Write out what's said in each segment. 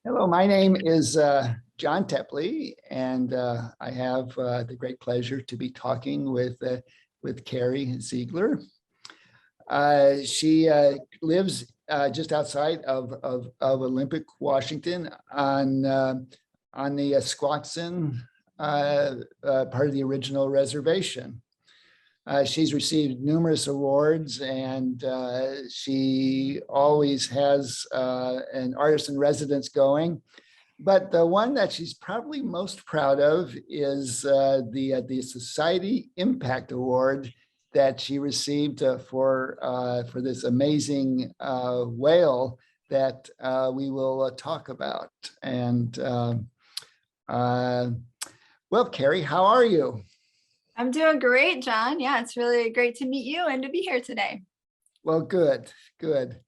Hello, my name is John Teply, and I have the great pleasure to be talking with Carrie Ziegler. She lives just outside of Olympic, Washington, on the Squaxin part of the original reservation. She's received numerous awards, and she always has an artist in residence going. But the one that she's probably most proud of is the Society Impact Award that she received for this amazing whale that we will talk about. And well, Carrie, how are you? I'm doing great, John. Yeah, it's really great to meet you and to be here today. Well, good, good.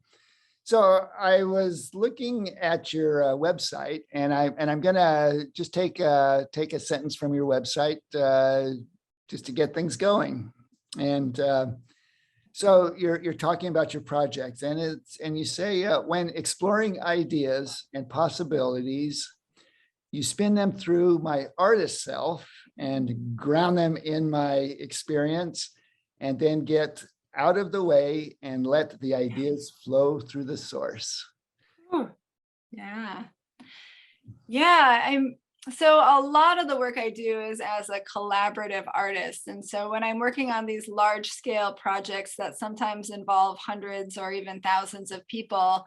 So I was looking at your website, and I'm gonna just take a sentence from your website just to get things going. And so you're talking about your projects, and you say when exploring ideas and possibilities, you spin them through my artist self and ground them in my experience, and then get out of the way and let the ideas flow through the source. Yeah. So a lot of the work I do is as a collaborative artist. And so when I'm working on these large scale projects that sometimes involve hundreds or even thousands of people,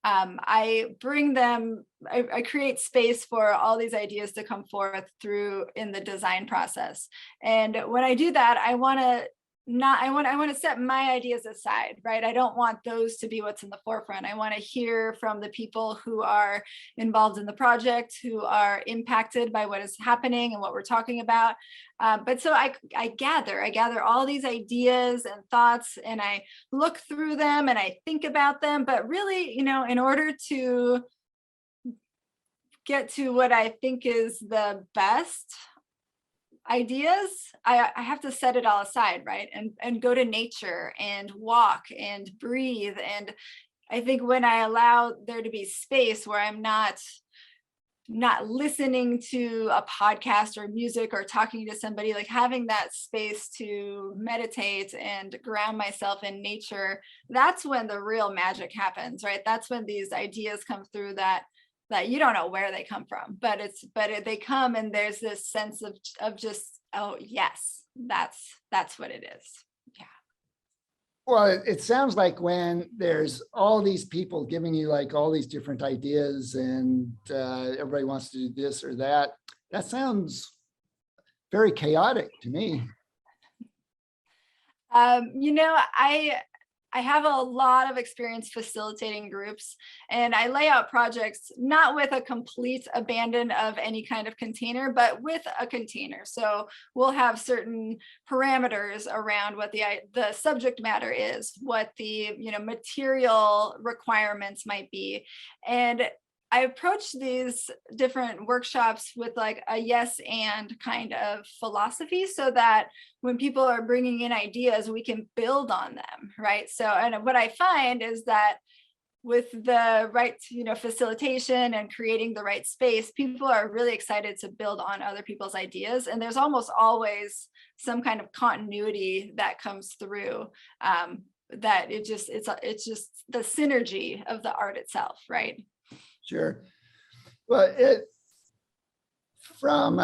I bring them, I create space for all these ideas to come forth through in the design process. And when I do that, I want to set my ideas aside, right? I don't want those to be what's in the forefront. I want to hear from the people who are involved in the project, who are impacted by what is happening and what we're talking about. But so I gather all these ideas and thoughts, and I look through them and I think about them. But really, in order to get to what I think is the best ideas, I have to set it all aside, right? And go to nature and walk and breathe. And I think when I allow there to be space where I'm not listening to a podcast or music or talking to somebody, like having that space to meditate and ground myself in nature, that's when the real magic happens, right? That's when these ideas come through that you don't know where they come from, but they come, and there's this sense of just, oh yes, that's what it is. Yeah. Well, it sounds like when there's all these people giving you like all these different ideas, and everybody wants to do this or that, that sounds very chaotic to me. I have a lot of experience facilitating groups, and I lay out projects not with a complete abandon of any kind of container, but with a container. So we'll have certain parameters around what the subject matter is, what the material requirements might be, and I approach these different workshops with like a yes and kind of philosophy, so that when people are bringing in ideas, we can build on them, right? So, and what I find is that with the right, facilitation and creating the right space, people are really excited to build on other people's ideas. And there's almost always some kind of continuity that comes through, that it's just the synergy of the art itself, right? Sure. Well, from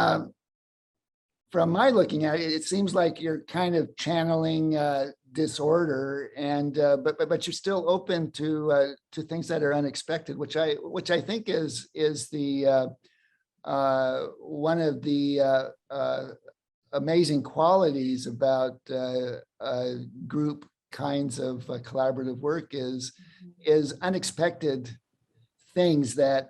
my looking at it, it seems like you're kind of channeling disorder, and but you're still open to things that are unexpected, which I think is the one of the amazing qualities about group kinds of collaborative work is unexpected things that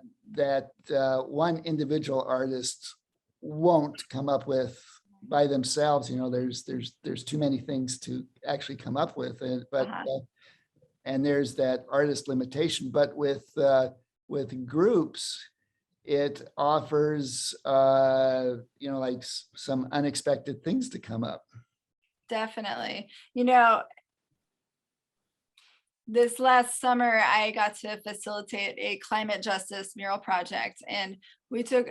one individual artist won't come up with by themselves. There's too many things to actually come up with, and there's that artist limitation. But with groups, it offers like some unexpected things to come up. Definitely. this last summer, I got to facilitate a climate justice mural project, and we did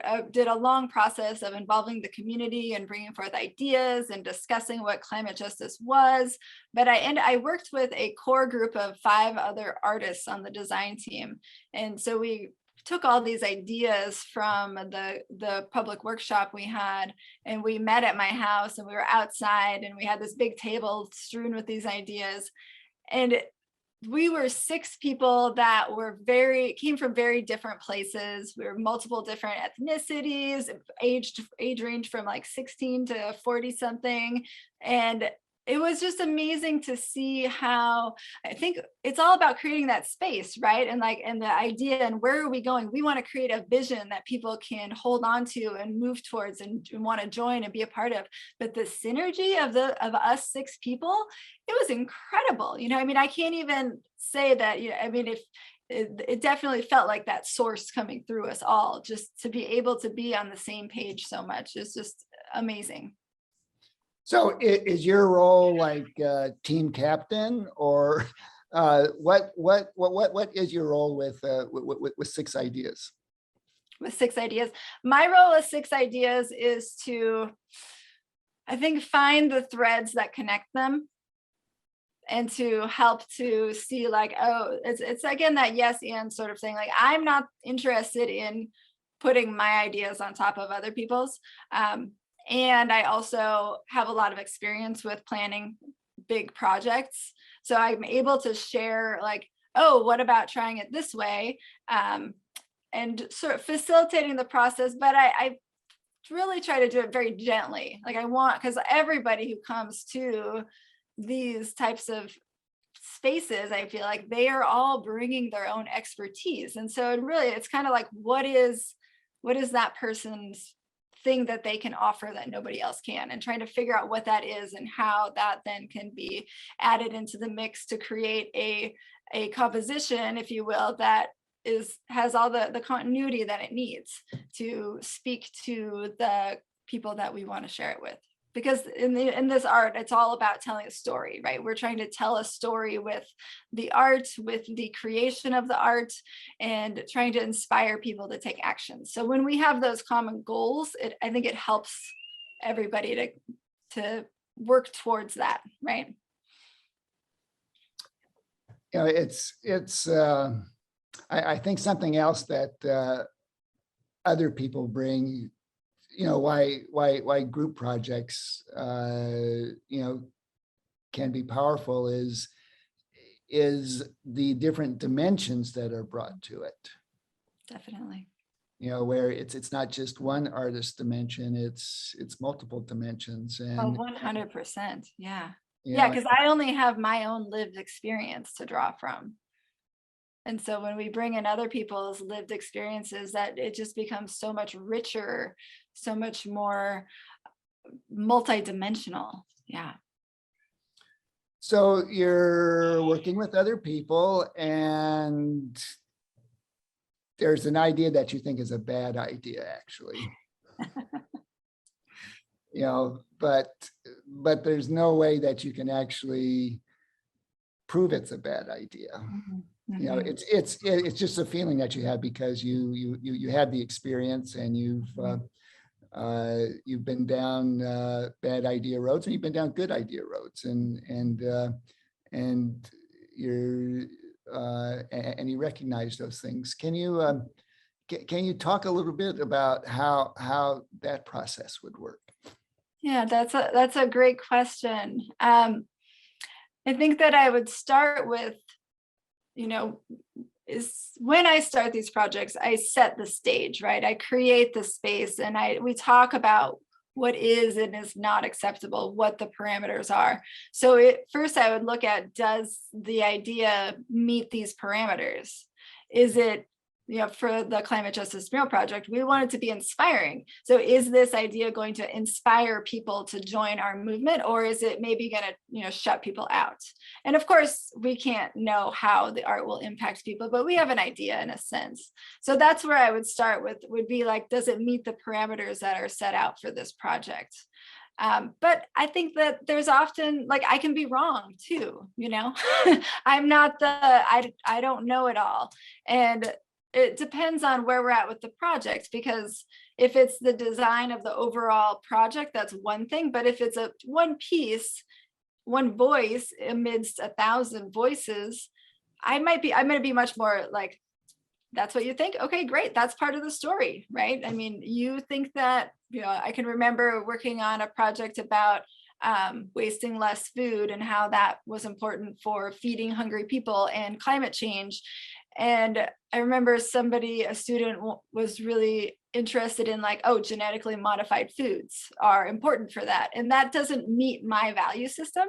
a long process of involving the community and bringing forth ideas and discussing what climate justice was. But I worked with a core group of 5 other artists on the design team, and so we took all these ideas from the public workshop we had, and we met at my house, and we were outside, and we had this big table strewn with these ideas. And we were 6 people that were came from very different places. We were multiple different ethnicities, age range from like 16 to 40 something. And it was just amazing to see how, I think it's all about creating that space, right? And the idea, and where are we going? We want to create a vision that people can hold on to and move towards and want to join and be a part of. But the synergy of us 6 people, it was incredible. I mean, I can't even say that, I mean, if it definitely felt like that source coming through us all, just to be able to be on the same page so much is just amazing. So is your role like team captain, or what is your role with 6 ideas? With 6 ideas, my role with 6 ideas is to, I think, find the threads that connect them, and to help to see like, oh, it's again that yes and sort of thing. Like, I'm not interested in putting my ideas on top of other people's. And I also have a lot of experience with planning big projects. So I'm able to share like, oh, what about trying it this way? And sort of facilitating the process, but I really try to do it very gently. Like, because everybody who comes to these types of spaces, I feel like they are all bringing their own expertise. And so it's kind of like, what is that person's thing that they can offer that nobody else can, and trying to figure out what that is and how that then can be added into the mix to create a composition, if you will, that has all the continuity that it needs to speak to the people that we want to share it with. Because in this art, it's all about telling a story, right? We're trying to tell a story with the art, with the creation of the art, and trying to inspire people to take action. So when we have those common goals, I think it helps everybody to work towards that, right? I think something else that other people bring, why group projects, can be powerful is the different dimensions that are brought to it. Definitely. Where it's not just one artist dimension, it's multiple dimensions. And 100%. Yeah. Yeah, because I only have my own lived experience to draw from. And so when we bring in other people's lived experiences, that it just becomes so much richer, so much more multidimensional. Yeah. So you're working with other people, and there's an idea that you think is a bad idea, actually. But there's no way that you can actually prove it's a bad idea. Mm-hmm. It's just a feeling that you have because you had the experience, and you've been down bad idea roads, and you've been down good idea roads, and you recognize those things. Can you talk a little bit about how that process would work? Yeah, that's a great question. I think that I would start with, is when I start these projects, I set the stage, right? I create the space, and we talk about what is and is not acceptable, what the parameters are. So first I would look at, does the idea meet these parameters? Is it, for the Climate Justice Mural Project, we want it to be inspiring. So is this idea going to inspire people to join our movement, or is it maybe going to, shut people out? And of course, we can't know how the art will impact people, but we have an idea in a sense. So that's where I would start with, would be like, does it meet the parameters that are set out for this project? But I think that there's often, like, I can be wrong too, I'm not I don't know it all. And it depends on where we're at with the project, because if it's the design of the overall project, that's one thing. But if it's a one piece, one voice amidst 1,000 voices, I'm going to be much more like, that's what you think. Okay, great. That's part of the story, right? I mean, you think that, I can remember working on a project about wasting less food and how that was important for feeding hungry people and climate change. And I remember a student was really interested in, like, oh, genetically modified foods are important for that. And that doesn't meet my value system,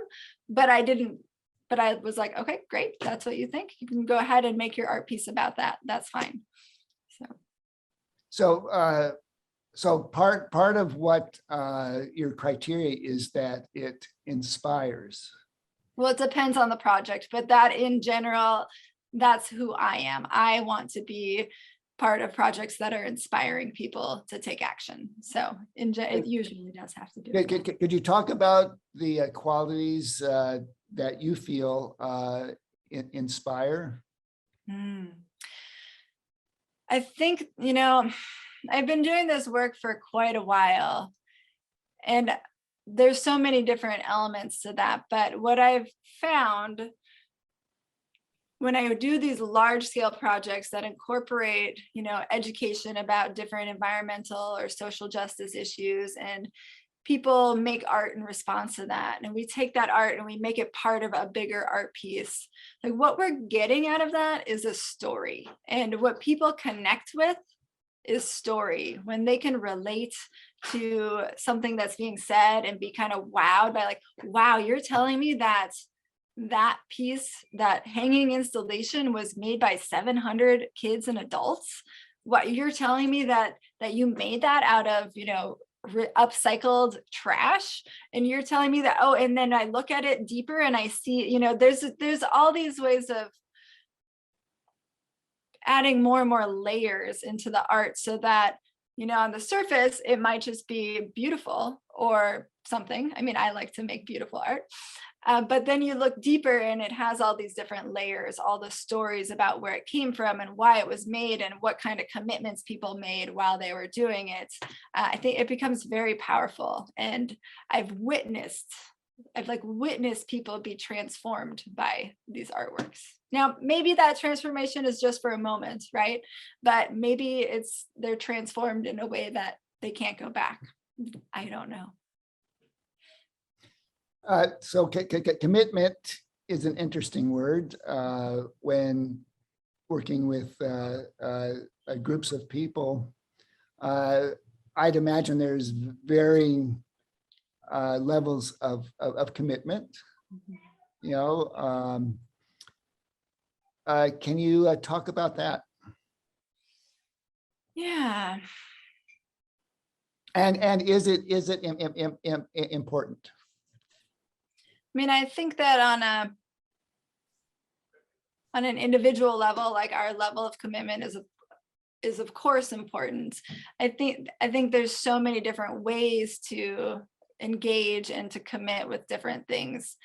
but I was like, okay, great. That's what you think. You can go ahead and make your art piece about that. That's fine. So part of what your criteria is that it inspires. Well, it depends on the project, but that in general, that's who I am. I want to be part of projects that are inspiring people to take action. So it usually does have to do with that. Could you talk about the qualities that you feel inspire? I think, I've been doing this work for quite a while, and there's so many different elements to that. But what I've found when I do these large scale projects that incorporate, education about different environmental or social justice issues, and people make art in response to that, and we take that art and we make it part of a bigger art piece, like, what we're getting out of that is a story. And what people connect with is story. When they can relate to something that's being said and be kind of wowed by, like, wow, you're telling me that piece, that hanging installation, was made by 700 kids and adults? What, you're telling me that you made that out of, upcycled trash? And you're telling me that, oh, and then I look at it deeper and I see, there's all these ways of adding more and more layers into the art, so that, on the surface, it might just be beautiful or something. I mean, I like to make beautiful art. But then you look deeper and it has all these different layers, all the stories about where it came from and why it was made and what kind of commitments people made while they were doing it. I think it becomes very powerful. And I've witnessed people be transformed by these artworks. Now, maybe that transformation is just for a moment, right? But maybe they're transformed in a way that they can't go back. I don't know. So commitment is an interesting word when working with groups of people. I'd imagine there's varying levels of commitment. Can you talk about that? Yeah. And is it important? I mean, I think that on an individual level, like, our level of commitment is of course important. I think there's so many different ways to engage and to commit with different things.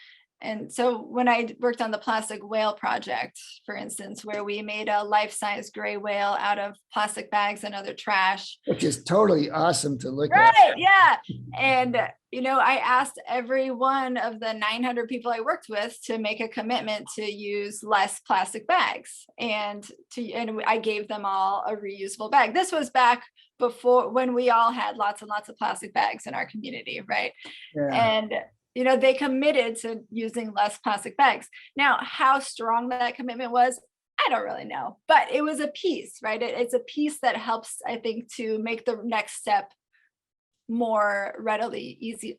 And so when I worked on the plastic whale project, for instance, where we made a life-size gray whale out of plastic bags and other trash. Which is totally awesome to look at. Right, yeah. And, I asked every one of the 900 people I worked with to make a commitment to use less plastic bags. And I gave them all a reusable bag. This was back before, when we all had lots and lots of plastic bags in our community, right? Yeah. And they committed to using less plastic bags. Now, how strong that commitment was, I don't really know, but it was a piece, right? It's a piece that helps, I think, to make the next step more readily easy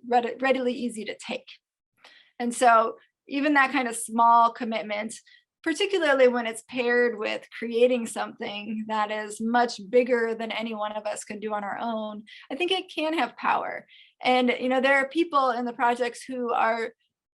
to take. And so even that kind of small commitment, particularly when it's paired with creating something that is much bigger than any one of us can do on our own, I think it can have power. And, there are people in the projects who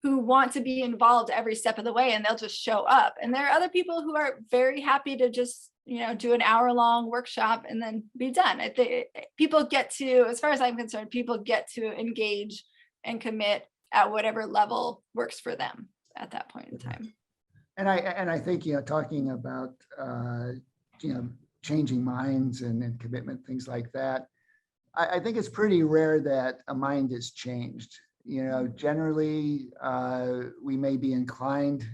want to be involved every step of the way, and they'll just show up. And there are other people who are very happy to just, do an hour-long workshop and then be done. I think people get to, as far as I'm concerned, people get to engage and commit at whatever level works for them at that point in time. And I think, talking about, changing minds and commitment, things like that, I think it's pretty rare that a mind is changed. Generally, we may be inclined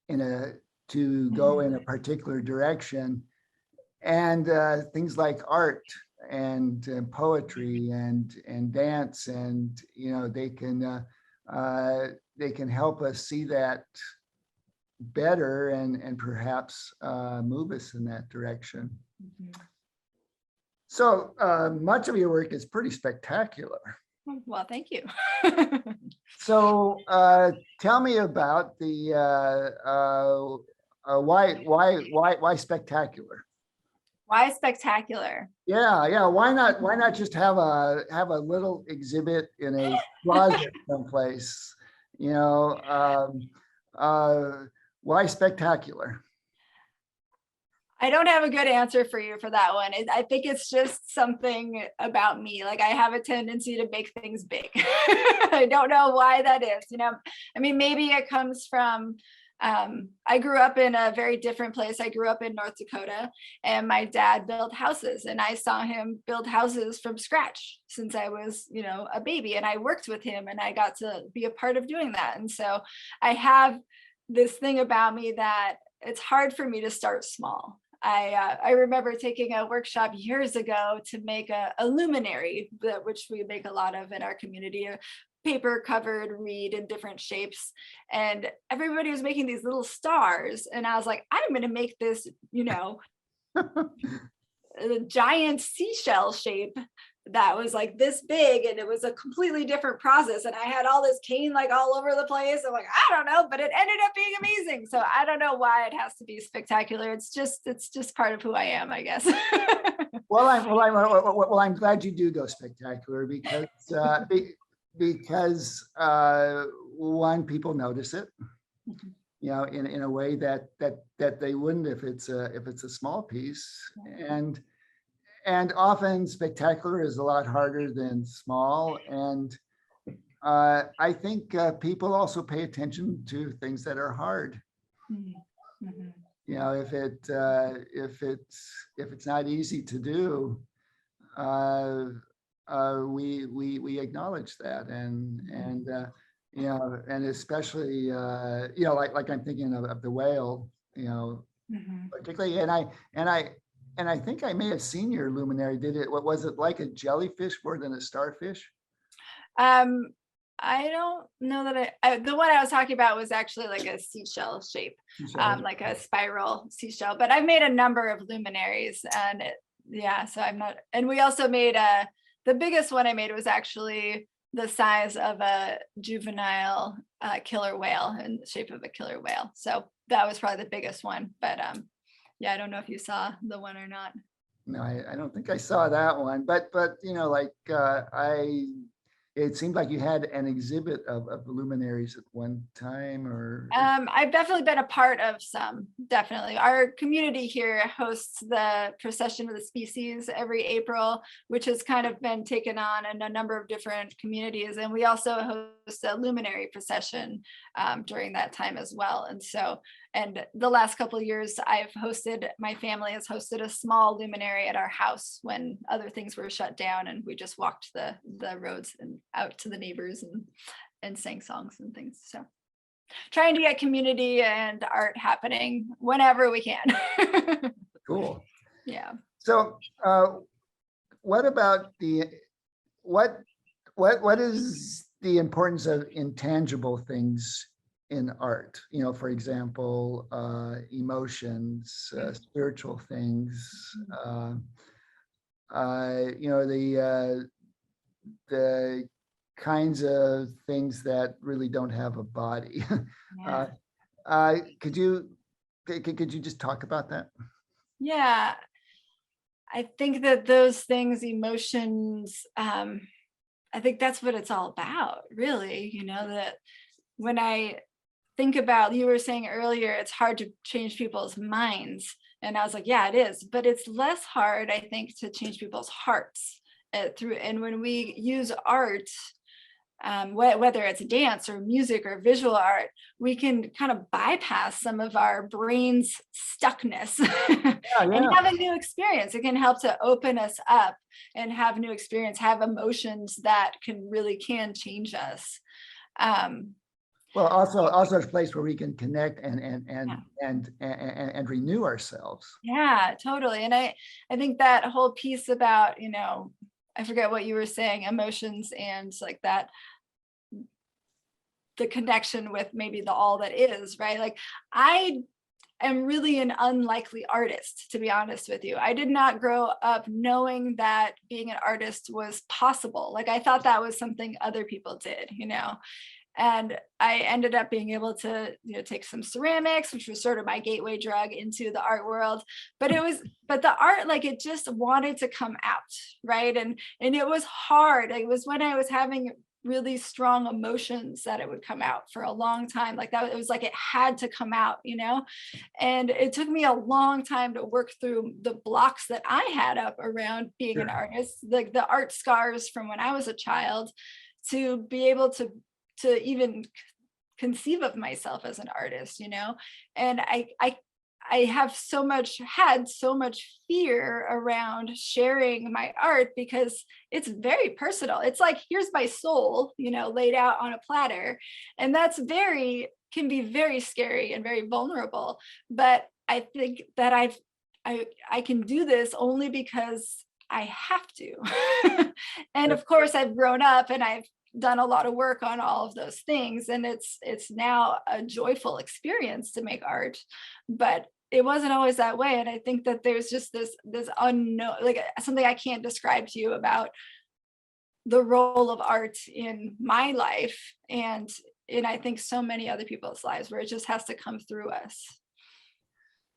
to go in a particular direction, and things like art and poetry and dance, and they can help us see that better and perhaps move us in that direction. So much of your work is pretty spectacular. Well, thank you. So tell me about the why spectacular? Why spectacular? Yeah. Why not just have a little exhibit in a closet someplace? Why spectacular? I don't have a good answer for you for that one. I think it's just something about me. Like, I have a tendency to make things big. I don't know why that is. Maybe it comes from, I grew up in a very different place. I grew up in North Dakota, and my dad built houses, and I saw him build houses from scratch since I was, a baby, and I worked with him, and I got to be a part of doing that. And so I have this thing about me that it's hard for me to start small. I remember taking a workshop years ago to make a luminary, which we make a lot of in our community, a paper covered reed in different shapes. And everybody was making these little stars. And I was like, I'm going to make this, a giant seashell shape that was like this big, and it was a completely different process. And I had all this cane like all over the place. I'm like, I don't know, but it ended up being amazing. So I don't know why it has to be spectacular. It's just part of who I am, I guess. I'm glad you do go spectacular because one, people notice it, in a way that they wouldn't if it's a small piece, and often spectacular is a lot harder than small. And I think people also pay attention to things that are hard. Mm-hmm. If it's not easy to do, we acknowledge that, and especially like I'm thinking of the whale, particularly, and I think I may have seen your luminary. What was it, like a jellyfish more than a starfish? I don't know that the one I was talking about was actually like a seashell shape, like a spiral seashell. But I've made a number of luminaries, and so I'm not. And we also made the biggest one I made was actually the size of a juvenile killer whale, in the shape of a killer whale. So that was probably the biggest one. But I don't know if you saw the one or not. No, I don't think I saw that one, but it seemed like you had an exhibit of luminaries at one time, or I've definitely been a part of some. Definitely, our community here hosts the Procession of the Species every April, which has kind of been taken on in a number of different communities, and we also host a luminary procession during that time as well. And the last couple of years, my family has hosted a small luminary at our house when other things were shut down, and we just walked the roads and out to the neighbors and sang songs and things. So trying to get community and art happening whenever we can. Cool. Yeah. So what about what is the importance of intangible things in art? For example, emotions, spiritual things, the kinds of things that really don't have a body. Yeah. Could you just talk about that? Yeah, I think that those things, emotions, I think that's what it's all about, really. That when I think about, you were saying earlier, it's hard to change people's minds. And I was like, yeah, it is. But it's less hard, I think, to change people's hearts and when we use art, whether it's dance or music or visual art, we can kind of bypass some of our brain's stuckness Yeah, and yeah. have a new experience. It can help to open us up and have new experience, have emotions that can change us. Um, Well, also it's a place where we can connect yeah. and renew ourselves. Yeah, totally. And I think that whole piece about, I forget what you were saying, emotions and like that, the connection with maybe the all that is, right? Like I am really an unlikely artist, to be honest with you. I did not grow up knowing that being an artist was possible. Like I thought that was something other people did, and I ended up being able to, take some ceramics, which was sort of my gateway drug into the art world. But the art, like it just wanted to come out, right? And it was hard. It was when I was having really strong emotions that it would come out for a long time. Like that, it was like it had to come out, And it took me a long time to work through the blocks that I had up around being an artist, like the art scars from when I was a child, to be able to even conceive of myself as an artist, and I have had so much fear around sharing my art because it's very personal. It's like, here's my soul, laid out on a platter. And can be very scary and very vulnerable. But I think that I can do this only because I have to. And of course I've grown up and I've done a lot of work on all of those things, and it's now a joyful experience to make art, but it wasn't always that way. And I think that there's just this unknown, like something I can't describe to you about the role of art in my life and I think so many other people's lives, where it just has to come through us.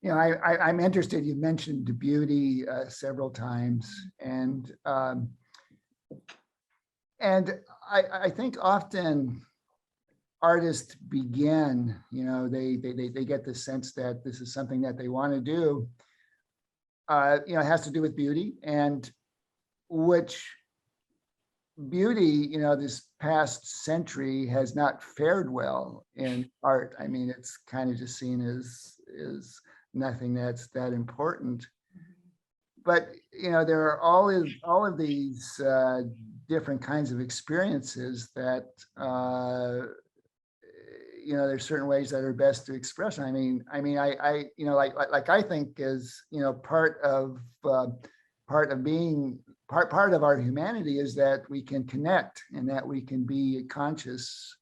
I'm interested. You mentioned the beauty several times, and I think often artists begin, they get the sense that this is something that they want to do. It has to do with beauty, and which beauty, this past century has not fared well in art. I mean, it's kind of just seen as nothing that's that important. But there are all of these different kinds of experiences that there's certain ways that are best to express. I like I think is part of being part of our humanity is that we can connect and that we can be conscious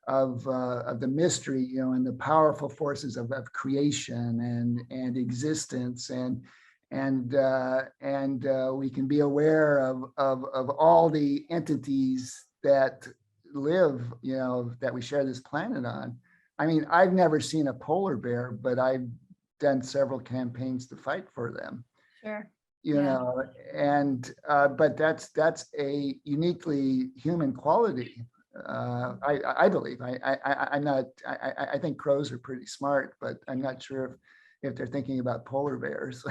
of the mystery, and the powerful forces of creation and existence, and we can be aware of all the entities that live, that we share this planet on. I mean, I've never seen a polar bear, but I've done several campaigns to fight for them. Sure. But that's a uniquely human quality. I believe. I'm not. I think crows are pretty smart, but I'm not sure if they're thinking about polar bears,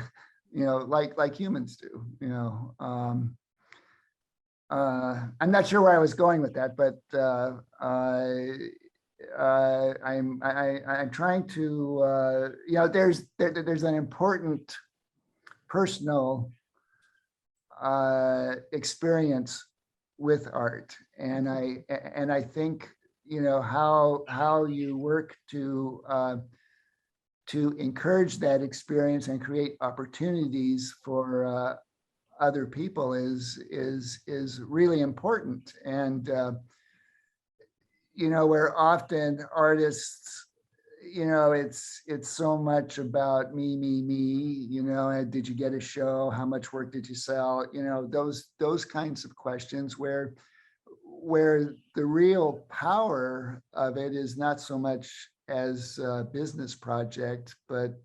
like humans do. I'm not sure where I was going with that, but I'm trying to. There's an important personal experience with art, and I think how you work to encourage that experience and create opportunities for other people is really important. And where often artists, it's so much about me, did you get a show, how much work did you sell, those kinds of questions, where the real power of it is not so much as a business project, but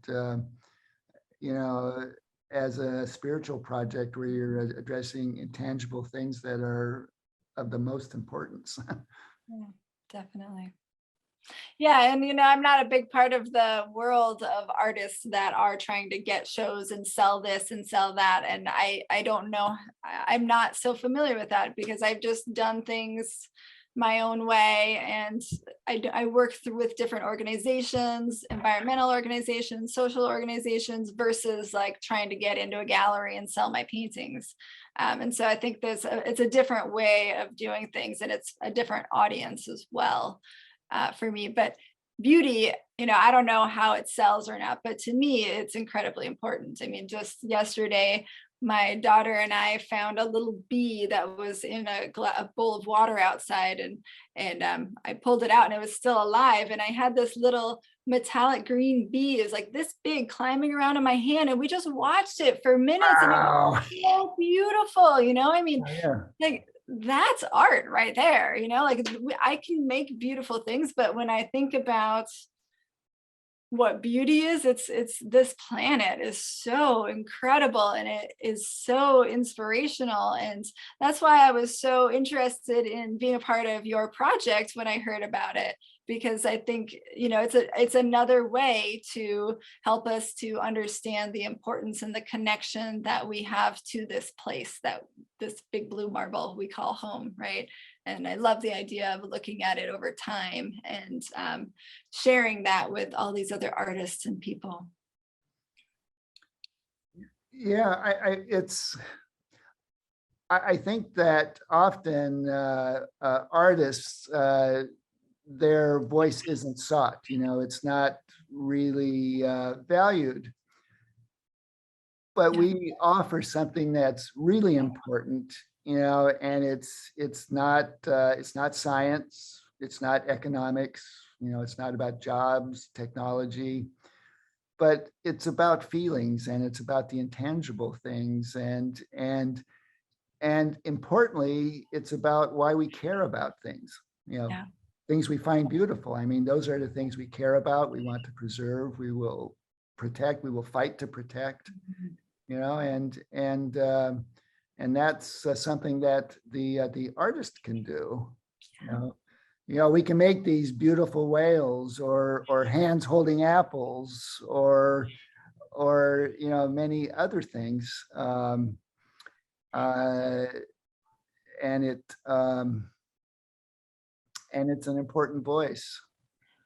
as a spiritual project where you're addressing intangible things that are of the most importance. Yeah, definitely. Yeah, and I'm not a big part of the world of artists that are trying to get shows and sell this and sell that, and I don't know. I'm not so familiar with that because I've just done things my own way. And I work with different organizations, environmental organizations, social organizations, versus like trying to get into a gallery and sell my paintings. And so I think it's a different way of doing things, and it's a different audience as well for me. But beauty, I don't know how it sells or not, but to me, it's incredibly important. I mean, just yesterday, my daughter and I found a little bee that was in a bowl of water outside, and I pulled it out and it was still alive. And I had this little metallic green bee, is like this big, climbing around in my hand, and we just watched it for minutes. And it Wow. was so beautiful. I mean, Yeah. like that's art right there. Like I can make beautiful things, but when I think about what beauty is, it's this planet is so incredible, and it is so inspirational. And that's why I was so interested in being a part of your project when I heard about it, because I think it's another way to help us to understand the importance and the connection that we have to this place, that this big blue marble we call home, right? And I love the idea of looking at it over time and sharing that with all these other artists and people. Yeah, I think that often artists, their voice isn't sought. It's not really valued. But Yeah. we offer something that's really important, and it's not science, it's not economics, it's not about jobs, technology, but it's about feelings, and it's about the intangible things, and importantly, it's about why we care about things, Yeah. things we find beautiful. I mean, those are the things we care about, we want to preserve, we will protect, we will fight to protect. And that's something that the artist can do. We can make these beautiful whales, or hands holding apples, or many other things, and it's an important voice.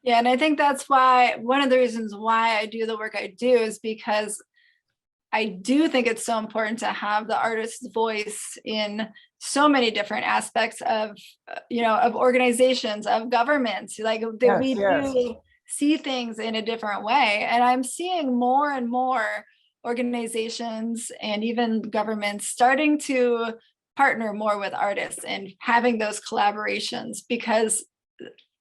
Yeah, and I think that's why one of the reasons why I do the work I do is because I do think it's so important to have the artist's voice in so many different aspects of, of organizations, of governments, like that we Yes. do see things in a different way. And I'm seeing more and more organizations and even governments starting to partner more with artists and having those collaborations, because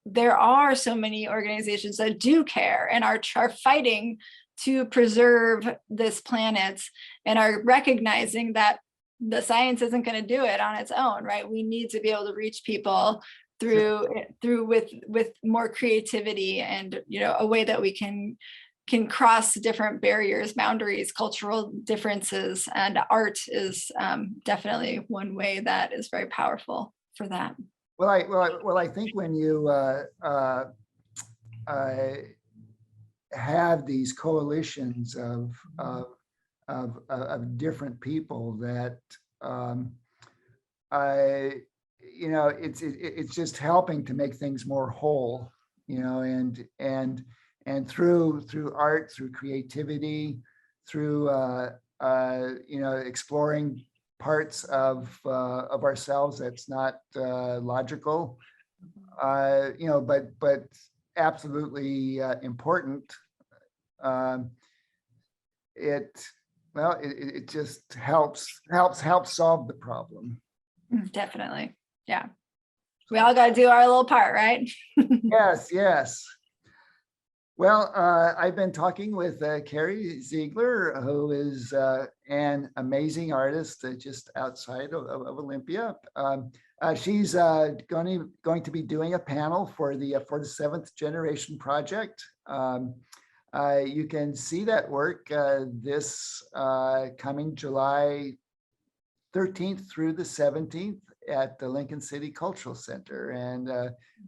there are so many organizations that do care and are fighting to preserve this planet, and are recognizing that the science isn't going to do it on its own, right? We need to be able to reach people through with more creativity, and a way that we can cross different barriers, boundaries, cultural differences, and art is definitely one way that is very powerful for that. Well, I think when you have these coalitions of different people that it's just helping to make things more whole, and through art, through creativity, through exploring parts of ourselves that's not logical, but absolutely important. It just helps solve the problem. Definitely. Yeah. We all got to do our little part, right? Yes. Well, I've been talking with Carrie Ziegler, who is an amazing artist just outside of Olympia. She's going to be doing a panel for the Seventh Generation Project. You can see that work this coming July 13th through the 17th at the Lincoln City Cultural Center. And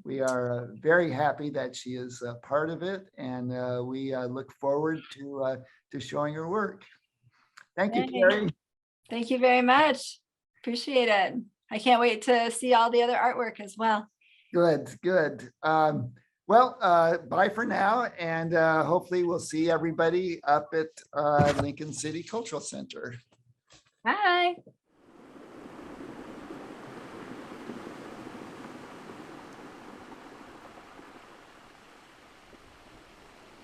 we are very happy that she is a part of it. And we look forward to showing her work. Thank you, Carrie. Thank you very much. Appreciate it. I can't wait to see all the other artwork as well. Good, good. Well, bye for now, and hopefully we'll see everybody up at Lincoln City Cultural Center. Bye.